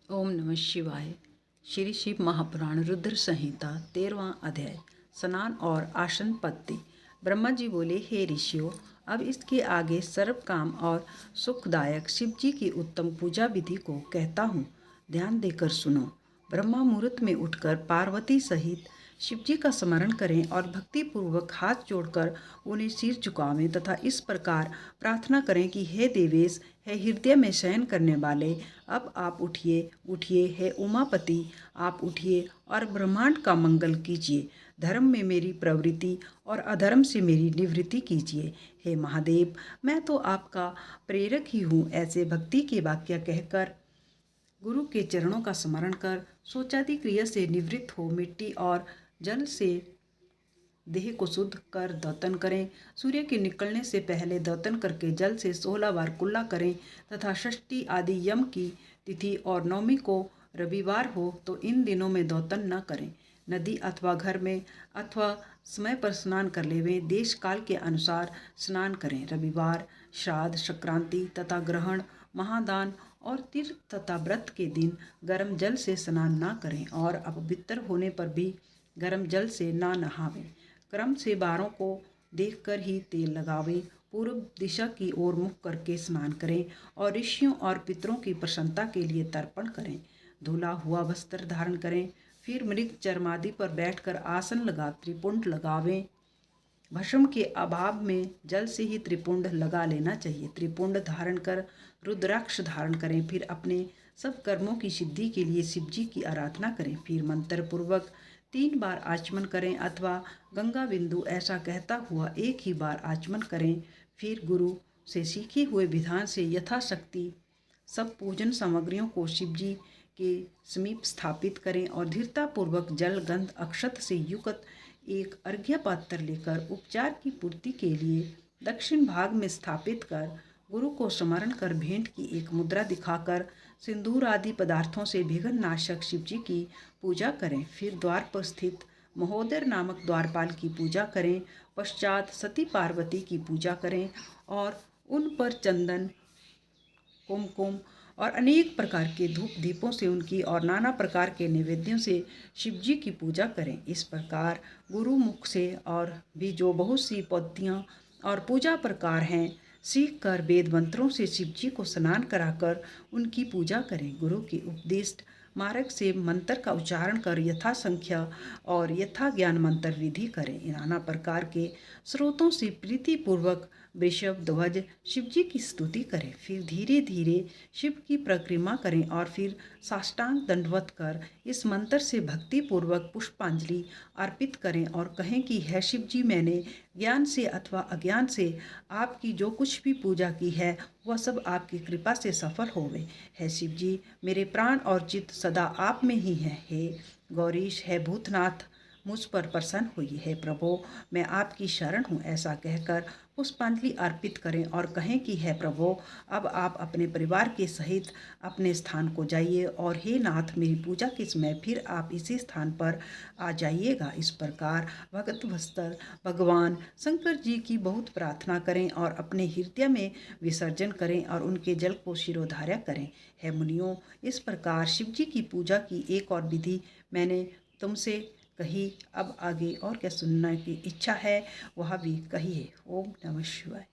ओम नमः शिवाय। श्री शिव महापुराण रुद्र संहिता 13वां अध्याय स्नान और आसन पत्ति। ब्रह्मा जी बोले, हे ऋषियों, अब इसके आगे सर्व काम और सुखदायक शिव जी की उत्तम पूजा विधि को कहता हूँ, ध्यान देकर सुनो। ब्रह्मा मुहूर्त में उठकर पार्वती सहित शिव जी का स्मरण करें और भक्तिपूर्वक हाथ जोड़कर उन्हें सिर झुकावें तथा इस प्रकार प्रार्थना करें कि हे देवेश, हे हृदय में शयन करने वाले, अब आप उठिए उठिए, हे उमापति आप उठिए और ब्रह्मांड का मंगल कीजिए। धर्म में मेरी प्रवृत्ति और अधर्म से मेरी निवृत्ति कीजिए। हे महादेव, मैं तो आपका प्रेरक ही हूँ। ऐसे भक्ति के वाक्य कहकर गुरु के चरणों का स्मरण कर शौचादि क्रिया से निवृत्त हो मिट्टी और जल से देह को शुद्ध कर दौतन करें। सूर्य के निकलने से पहले दौतन करके जल से 16 बार कुल्ला करें तथा षष्ठी आदि यम की तिथि और नवमी को रविवार हो तो इन दिनों में दौतन न करें। नदी अथवा घर में अथवा समय पर स्नान कर लेवें। देश काल के अनुसार स्नान करें। रविवार, श्राद्ध, संक्रांति तथा ग्रहण, महादान और तीर्थ तथा व्रत के दिन गर्म जल से स्नान न करें और अपवित्र होने पर भी गर्म जल से ना नहावें। क्रम से बारों को देखकर ही तेल लगावें। पूर्व दिशा की ओर मुख करके स्नान करें और ऋषियों और पितरों की प्रसन्नता के लिए तर्पण करें। धुला हुआ वस्त्र धारण करें। फिर मृग चर्मादि पर बैठकर आसन लगा त्रिपुंड लगावें। भस्म के अभाव में जल से ही त्रिपुंड लगा लेना चाहिए। त्रिपुंड धारण कर रुद्राक्ष धारण करें। फिर अपने सब कर्मों की सिद्धि के लिए शिव जी की आराधना करें। फिर मंत्र पूर्वक 3 बार आचमन करें अथवा गंगा बिंदु ऐसा कहता हुआ एक ही बार आचमन करें। फिर गुरु से सीखे हुए विधान से यथाशक्ति सब पूजन सामग्रियों को शिव जी के समीप स्थापित करें और धीरतापूर्वक जल, गंध, अक्षत से युक्त एक अर्घ्य पात्र लेकर उपचार की पूर्ति के लिए दक्षिण भाग में स्थापित कर गुरु को स्मरण कर भेंट की एक मुद्रा दिखाकर सिंदूर आदि पदार्थों से विघ्न नाशक शिव जी की पूजा करें। फिर द्वार पर स्थित महोदर नामक द्वारपाल की पूजा करें। पश्चात सती पार्वती की पूजा करें और उन पर चंदन, कुमकुम और अनेक प्रकार के धूप दीपों से उनकी और नाना प्रकार के नैवेद्यों से शिव जी की पूजा करें। इस प्रकार गुरु मुख से और भी जो बहुत सी पद्धतियाँ और पूजा प्रकार हैं सीख कर वेद मंत्रों से शिव जी को स्नान कराकर उनकी पूजा करें। गुरु के उपदिष्ट मार्ग से मंत्र का उच्चारण कर यथा संख्या और यथा ज्ञान मंत्र विधि करें। नाना प्रकार के स्रोतों से प्रीतिपूर्वक वृषभ ध्वज शिव जी की स्तुति करें। फिर धीरे धीरे शिव की परिक्रमा करें और फिर साष्टांग दंडवत कर इस मंत्र से भक्तिपूर्वक पुष्पांजलि अर्पित करें और कहें कि है शिव जी, मैंने ज्ञान से अथवा अज्ञान से आपकी जो कुछ भी पूजा की है वह सब आपकी कृपा से सफल होवे। है शिव जी, मेरे प्राण और चित्त सदा आप में ही है। हे गौरीश, है भूतनाथ, मुझ पर प्रसन्न हुई है। प्रभु, मैं आपकी शरण हूँ। ऐसा कहकर पुष्पांजलि अर्पित करें और कहें कि है प्रभु, अब आप अपने परिवार के सहित अपने स्थान को जाइए और हे नाथ, मेरी पूजा के समय फिर आप इसी स्थान पर आ जाइएगा। इस प्रकार भगत वस्त्र भगवान शंकर जी की बहुत प्रार्थना करें और अपने हृदय में विसर्जन करें और उनके जल को शिरोधार्य करें। है मुनियों, इस प्रकार शिव जी की पूजा की एक और विधि मैंने तुमसे कही। अब आगे और क्या सुनने की इच्छा है वह भी कहिए। ओम नमः शिवाय।